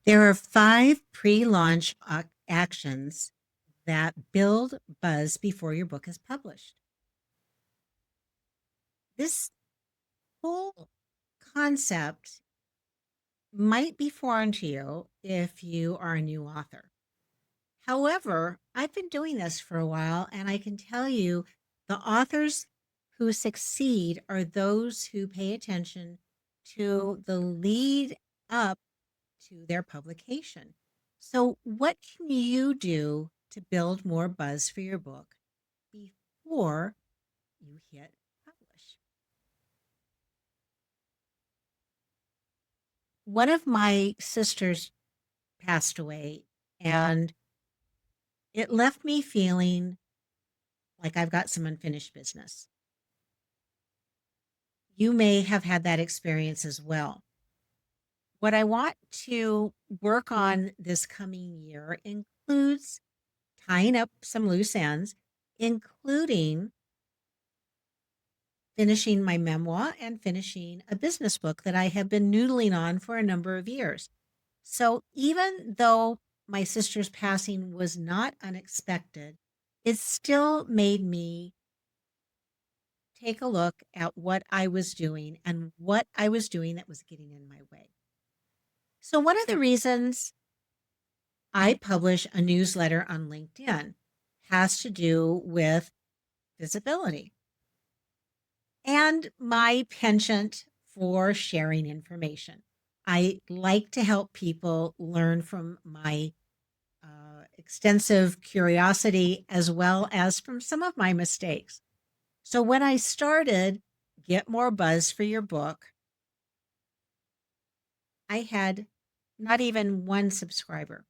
There are 5 pre-launch actions that build buzz before your book is published. This whole concept might be foreign to you if you are a new author. However, I've been doing this for a while, and I can tell you the authors who succeed are those who pay attention to the lead up to their publication. So, what can you do to build more buzz for your book before you hit publish? One of my sisters passed away, and it left me feeling like I've got some unfinished business. You may have had that experience as well. What I want to work on this coming year includes tying up some loose ends, including finishing my memoir and finishing a business book that I have been noodling on for a number of years. So even though my sister's passing was not unexpected, it still made me take a look at what I was doing and what I was doing that was getting in my way. So, one of the reasons I publish a newsletter on LinkedIn has to do with visibility and my penchant for sharing information. I like to help people learn from my extensive curiosity as well as from some of my mistakes. So when I started Get More Buzz for Your Book, I had not even one subscriber.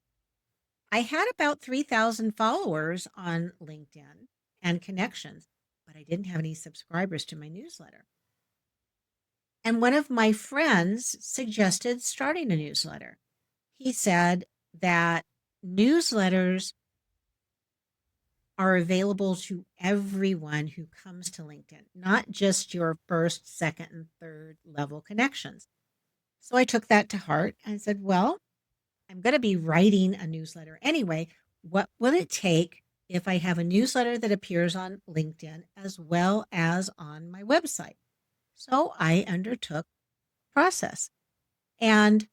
I had about 3,000 followers on LinkedIn and connections, but I didn't have any subscribers to my newsletter. And one of my friends suggested starting a newsletter. He said that newsletters are available to everyone who comes to LinkedIn, not just your first, second, and third level connections. So I took that to heart and said, well, I'm going to be writing a newsletter anyway. What will it take if I have a newsletter that appears on LinkedIn as well as on my website? So I undertook the process. And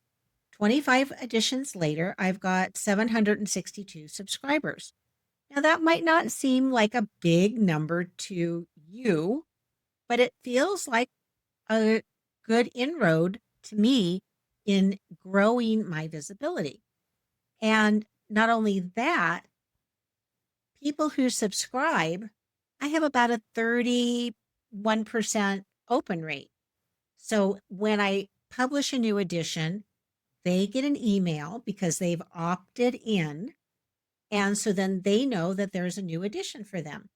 25 editions later, I've got 762 subscribers. Now, that might not seem like a big number to you, but it feels like a good inroad to me in growing my visibility. And not only that, people who subscribe, I have about a 31% open rate. So when I publish a new edition, they get an email because they've opted in. And so then they know that there's a new edition for them.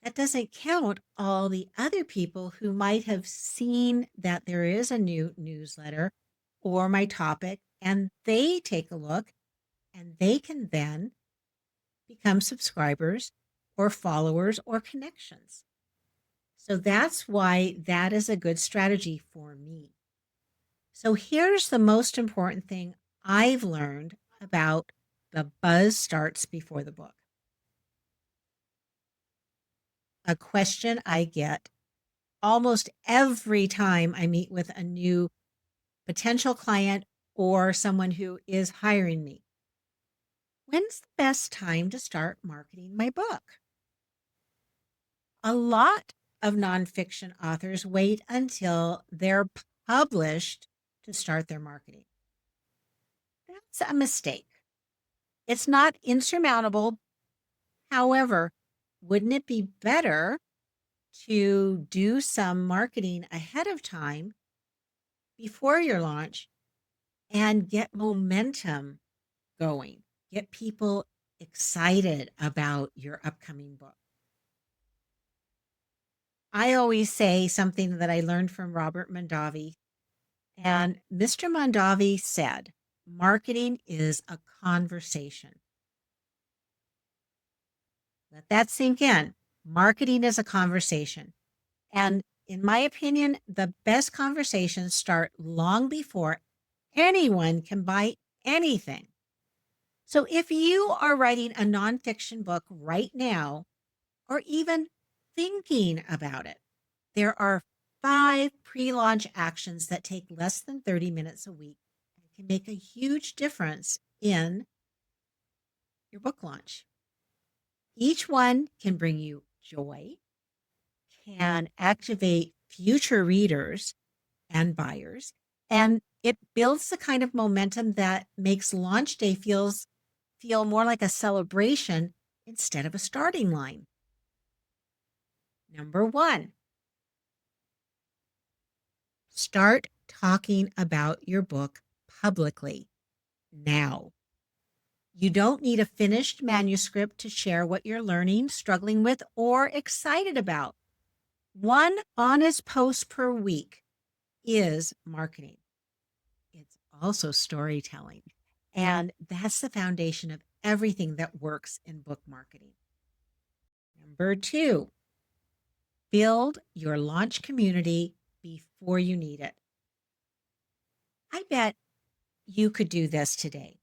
That doesn't count all the other people who might have seen that there is a new newsletter or my topic, and they take a look and they can then become subscribers or followers or connections. So that's why that is a good strategy for me. So here's the most important thing I've learned about the buzz starts before the book. A question I get almost every time I meet with a new potential client or someone who is hiring me. When's the best time to start marketing my book? A lot of nonfiction authors wait until they're published to start their marketing. That's a mistake. It's not insurmountable. However, wouldn't it be better to do some marketing ahead of time before your launch and get momentum going? Get people excited about your upcoming book. I always say something that I learned from Robert Mondavi. And Mr. Mondavi said, marketing is a conversation. Let that sink in. Marketing is a conversation. And in my opinion, the best conversations start long before anyone can buy anything. So if you are writing a nonfiction book right now, or even thinking about it, there are 5 pre-launch actions that take less than 30 minutes a week and can make a huge difference in your book launch. Each one can bring you joy, can activate future readers and buyers, and it builds the kind of momentum that makes launch day feel more like a celebration instead of a starting line. Number 1, start talking about your book publicly now. You don't need a finished manuscript to share what you're learning, struggling with, or excited about. One honest post per week is marketing. It's also storytelling. And that's the foundation of everything that works in book marketing. Number 2, build your launch community before you need it. I bet you could do this today.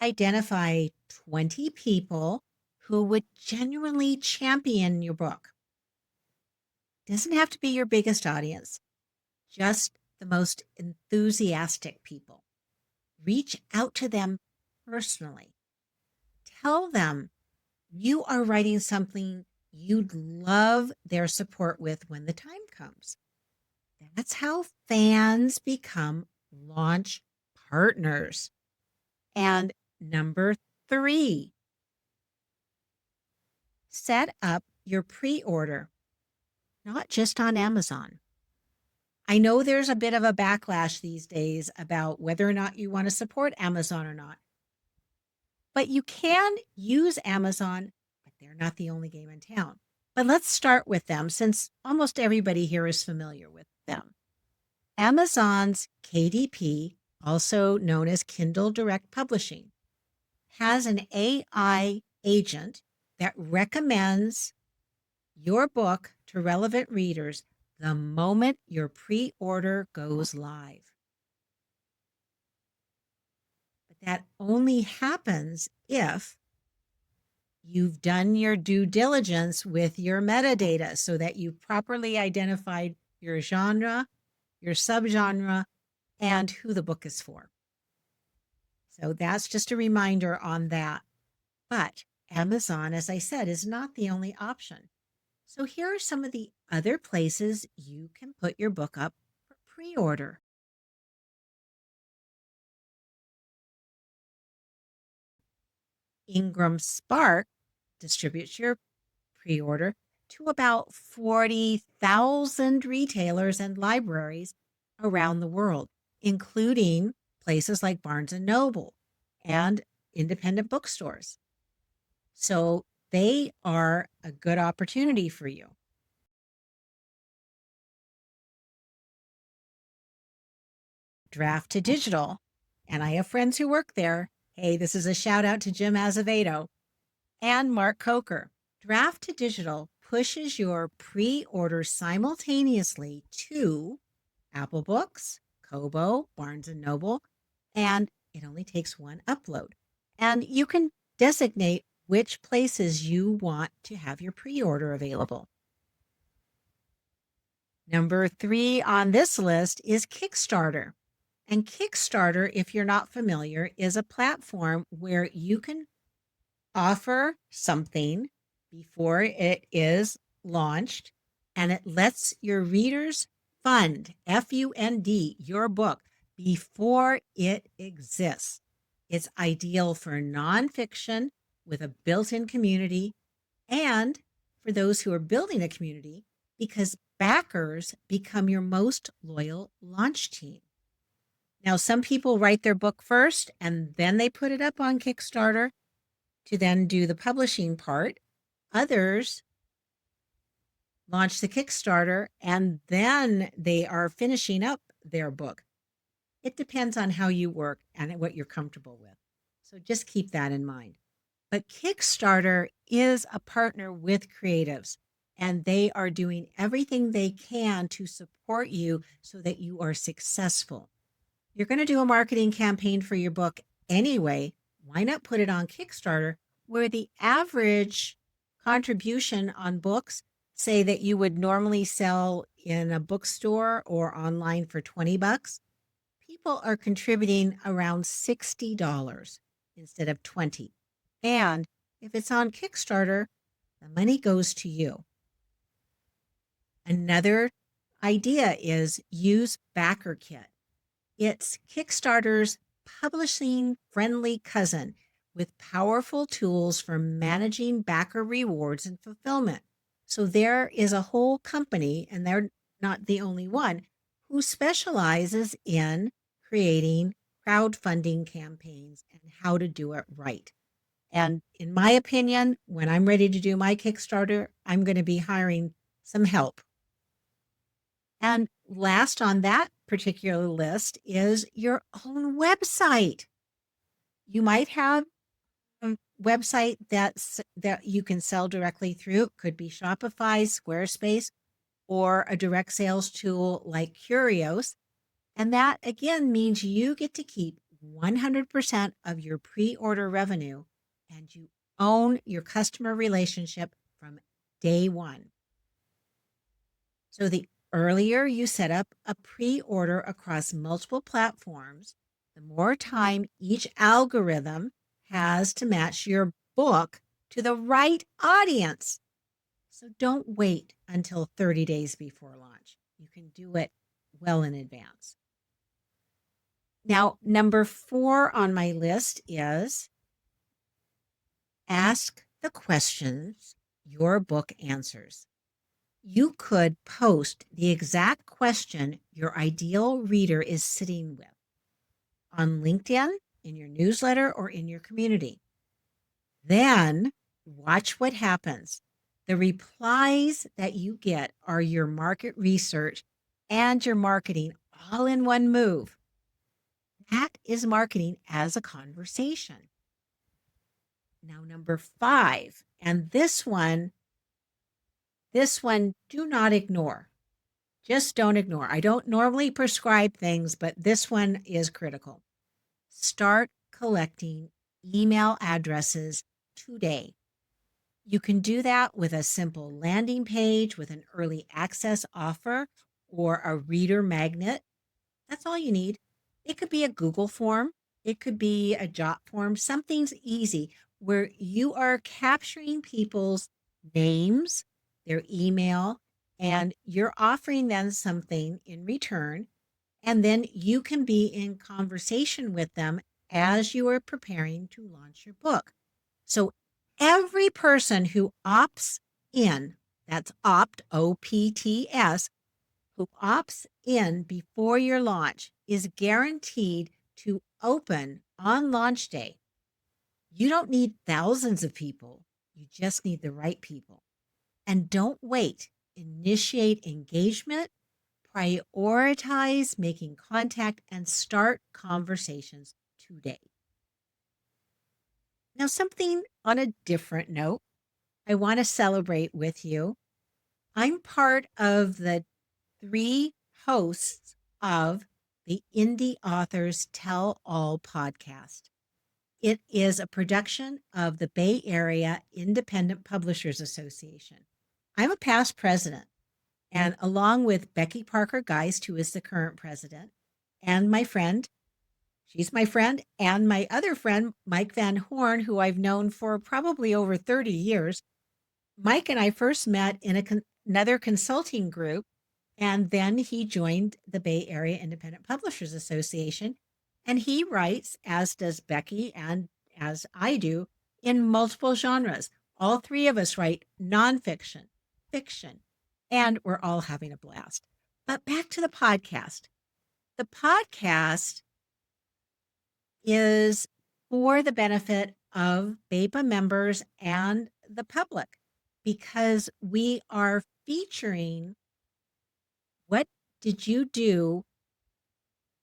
Identify 20 people who would genuinely champion your book. Doesn't have to be your biggest audience, just the most enthusiastic people. Reach out to them personally. Tell them you are writing something you'd love their support with when the time comes. That's how fans become launch partners. And number 3, set up your pre-order, not just on Amazon. I know there's a bit of a backlash these days about whether or not you want to support Amazon or not. But you can use Amazon, but they're not the only game in town. But let's start with them since almost everybody here is familiar with them. Amazon's KDP, also known as Kindle Direct Publishing, has an AI agent that recommends your book to relevant readers the moment your pre-order goes live. But that only happens if you've done your due diligence with your metadata so that you've properly identified your genre, your subgenre, and who the book is for. So that's just a reminder on that. But Amazon, as I said, is not the only option. So here are some of the other places you can put your book up for pre-order. Ingram Spark distributes your pre-order to about 40,000 retailers and libraries around the world, including places like Barnes and Noble and independent bookstores. So they are a good opportunity for you. Draft to Digital, and I have friends who work there. Hey, this is a shout out to Jim Azevedo and Mark Coker. Draft to Digital pushes your pre-order simultaneously to Apple Books, Kobo, Barnes and Noble, and it only takes one upload. And you can designate which places you want to have your pre-order available. Number 3 on this list is Kickstarter. And Kickstarter, if you're not familiar, is a platform where you can offer something before it is launched, and it lets your readers fund, F-U-N-D, your book before it exists. It's ideal for nonfiction with a built-in community and for those who are building a community because backers become your most loyal launch team. Now, some people write their book first and then they put it up on Kickstarter to then do the publishing part. Others launch the Kickstarter and then they are finishing up their book. It depends on how you work and what you're comfortable with. So just keep that in mind. But Kickstarter is a partner with creatives, and they are doing everything they can to support you so that you are successful. You're going to do a marketing campaign for your book anyway. Why not put it on Kickstarter, where the average contribution on books, say that you would normally sell in a bookstore or online for $20, people are contributing around $60 instead of 20. And if it's on Kickstarter, the money goes to you. Another idea is use BackerKit. It's Kickstarter's publishing friendly cousin with powerful tools for managing backer rewards and fulfillment. So there is a whole company, and they're not the only one, who specializes in creating crowdfunding campaigns and how to do it right. And in my opinion, when I'm ready to do my Kickstarter, I'm going to be hiring some help. And last on that particular list is your own website. You might have a website that you can sell directly through. It could be Shopify, Squarespace, or a direct sales tool like Curios. And that again means you get to keep 100% of your pre-order revenue, and you own your customer relationship from day one. So the earlier you set up a pre-order across multiple platforms, the more time each algorithm has to match your book to the right audience. So don't wait until 30 days before launch. You can do it well in advance. Now, number 4 on my list is ask the questions your book answers. You could post the exact question your ideal reader is sitting with on LinkedIn, in your newsletter, or in your community. Then watch what happens. The replies that you get are your market research and your marketing all in one move. That is marketing as a conversation. Now, number 5, and this one, do not ignore. Just don't ignore. I don't normally prescribe things, but this one is critical. Start collecting email addresses today. You can do that with a simple landing page with an early access offer or a reader magnet. That's all you need. It could be a Google form. It could be a Jot form. Something's easy where you are capturing people's names, their email, and you're offering them something in return. And then you can be in conversation with them as you are preparing to launch your book. So every person who opts in, that's opt, OPTS, who opts in before your launch is guaranteed to open on launch day. You don't need thousands of people. You just need the right people. And don't wait. Initiate engagement, prioritize making contact, and start conversations today. Now, something on a different note, I want to celebrate with you. I'm part of the 3 hosts of the Indie Authors Tell All podcast. It is a production of the Bay Area Independent Publishers Association. I'm a past president, and along with Becky Parker Geist, who is the current president, and my friend, she's my friend, and my other friend, Mike Van Horn, who I've known for probably over 30 years. Mike and I first met in another consulting group, and then he joined the Bay Area Independent Publishers Association, and he writes, as does Becky and as I do, in multiple genres. All 3 of us write nonfiction, fiction, and we're all having a blast. But back to the podcast. The podcast is for the benefit of BEPA members and the public, because we are featuring what did you do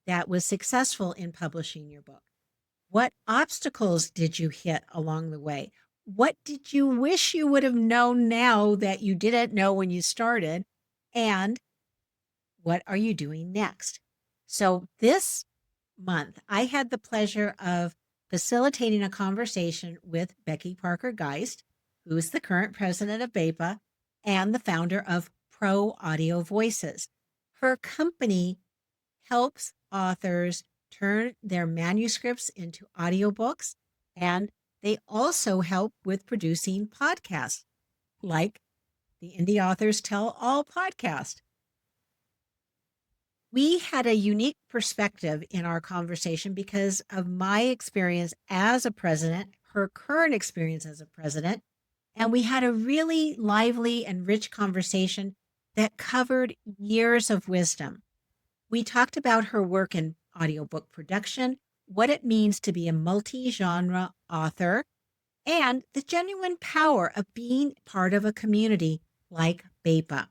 that was successful in publishing your book? What obstacles did you hit along the way? What did you wish you would have known now that you didn't know when you started? And what are you doing next? So this month, I had the pleasure of facilitating a conversation with Becky Parker Geist, who is the current president of BEPA and the founder of Pro Audio Voices. Her company helps authors turn their manuscripts into audiobooks, and they also help with producing podcasts, like the Indie Authors Tell All podcast. We had a unique perspective in our conversation because of my experience as a president, her current experience as a president, and we had a really lively and rich conversation that covered years of wisdom. We talked about her work in audiobook production, what it means to be a multi-genre author, and the genuine power of being part of a community like BEPA.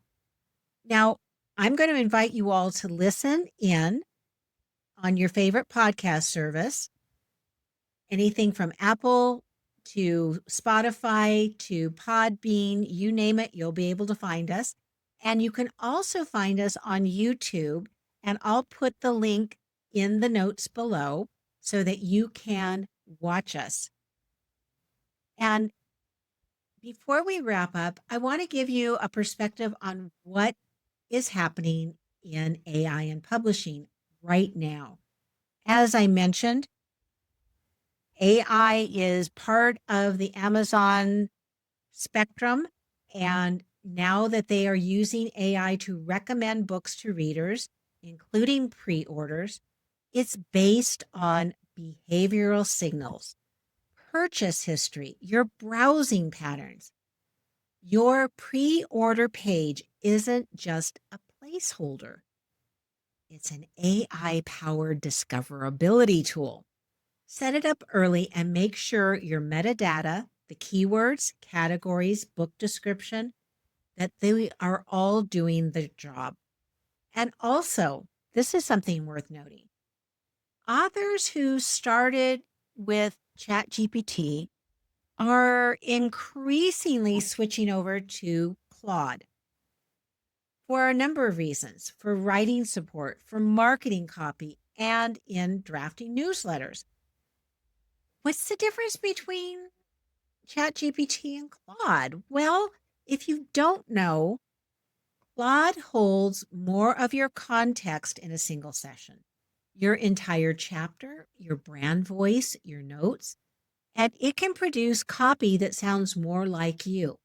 Now, I'm going to invite you all to listen in on your favorite podcast service, anything from Apple to Spotify to Podbean, you name it, you'll be able to find us. And you can also find us on YouTube, and I'll put the link in the notes below so that you can watch us. And before we wrap up, I want to give you a perspective on what is happening in AI and publishing right now. As I mentioned, AI is part of the Amazon spectrum. And now that they are using AI to recommend books to readers, including pre-orders, it's based on behavioral signals, purchase history, your browsing patterns. Your pre-order page isn't just a placeholder. It's an AI-powered discoverability tool. Set it up early and make sure your metadata, the keywords, categories, book description, that they are all doing the job. And also, this is something worth noting. Authors who started with ChatGPT are increasingly switching over to Claude for a number of reasons, for writing support, for marketing copy, and in drafting newsletters. What's the difference between ChatGPT and Claude? Well, if you don't know, Claude holds more of your context in a single session, your entire chapter, your brand voice, your notes, and it can produce copy that sounds more like you.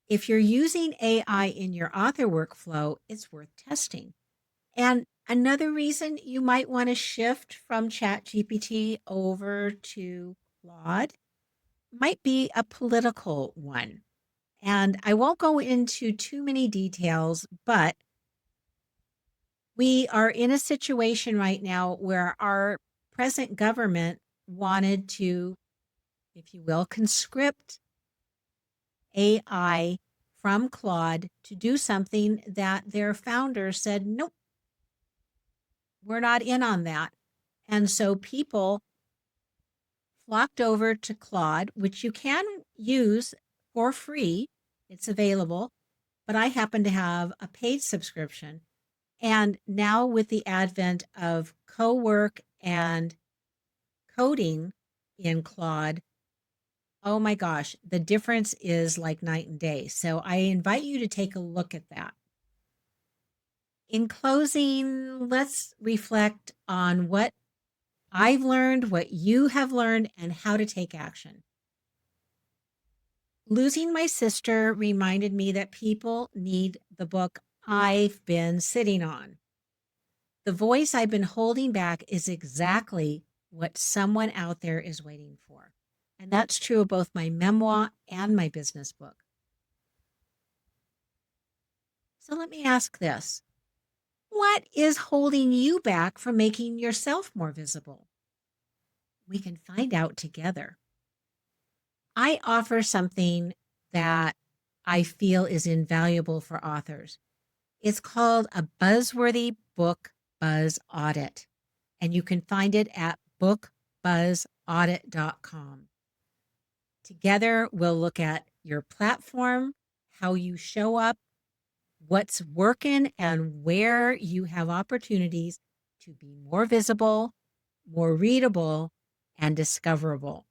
If you're using AI in your author workflow, it's worth testing. And another reason you might want to shift from ChatGPT over to Claude might be a political one. And I won't go into too many details, but we are in a situation right now where our present government wanted to, if you will, conscript AI from Claude to do something that their founders said, nope, we're not in on that. And so people flocked over to Claude, which you can use for free. It's available, but I happen to have a paid subscription. And now with the advent of co-work and coding in Claude, oh my gosh, the difference is like night and day. So I invite you to take a look at that. In closing, let's reflect on what I've learned, what you have learned, and how to take action. Losing my sister reminded me that people need the book I've been sitting on. The voice I've been holding back is exactly what someone out there is waiting for. And that's true of both my memoir and my business book. So let me ask this. What is holding you back from making yourself more visible? We can find out together. I offer something that I feel is invaluable for authors. It's called a Buzzworthy Book Buzz Audit, and you can find it at bookbuzzaudit.com. Together, we'll look at your platform, how you show up, what's working, and where you have opportunities to be more visible more readable, and discoverable.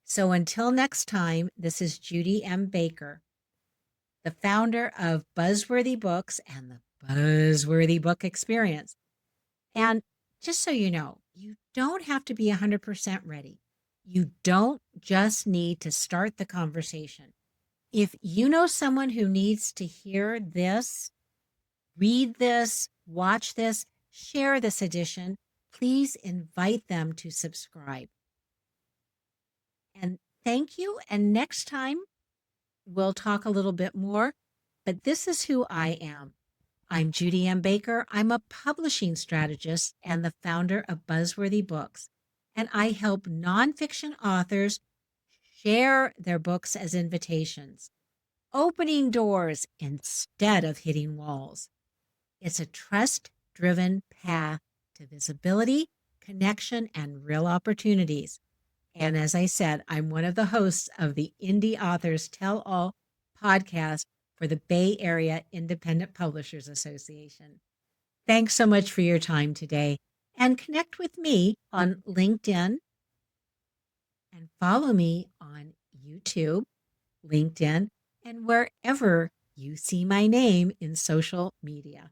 So until next time, this is Judy M. Baker, the founder of Buzzworthy Books and the Buzzworthy Book Experience. And just so you know, you don't have to be 100% ready. You don't just need to start the conversation. If you know someone who needs to hear this, read this, watch this, share this edition, please invite them to subscribe. And thank you. And next time, we'll talk a little bit more. But this is who I am. I'm Judy M. Baker. I'm a publishing strategist and the founder of Buzzworthy Books. And I help nonfiction authors share their books as invitations, opening doors instead of hitting walls. It's a trust-driven path to visibility, connection, and real opportunities. And as I said, I'm one of the hosts of the Indie Authors Tell All podcast for the Bay Area Independent Publishers Association. Thanks so much for your time today. And connect with me on LinkedIn and follow me on YouTube, LinkedIn, and wherever you see my name in social media.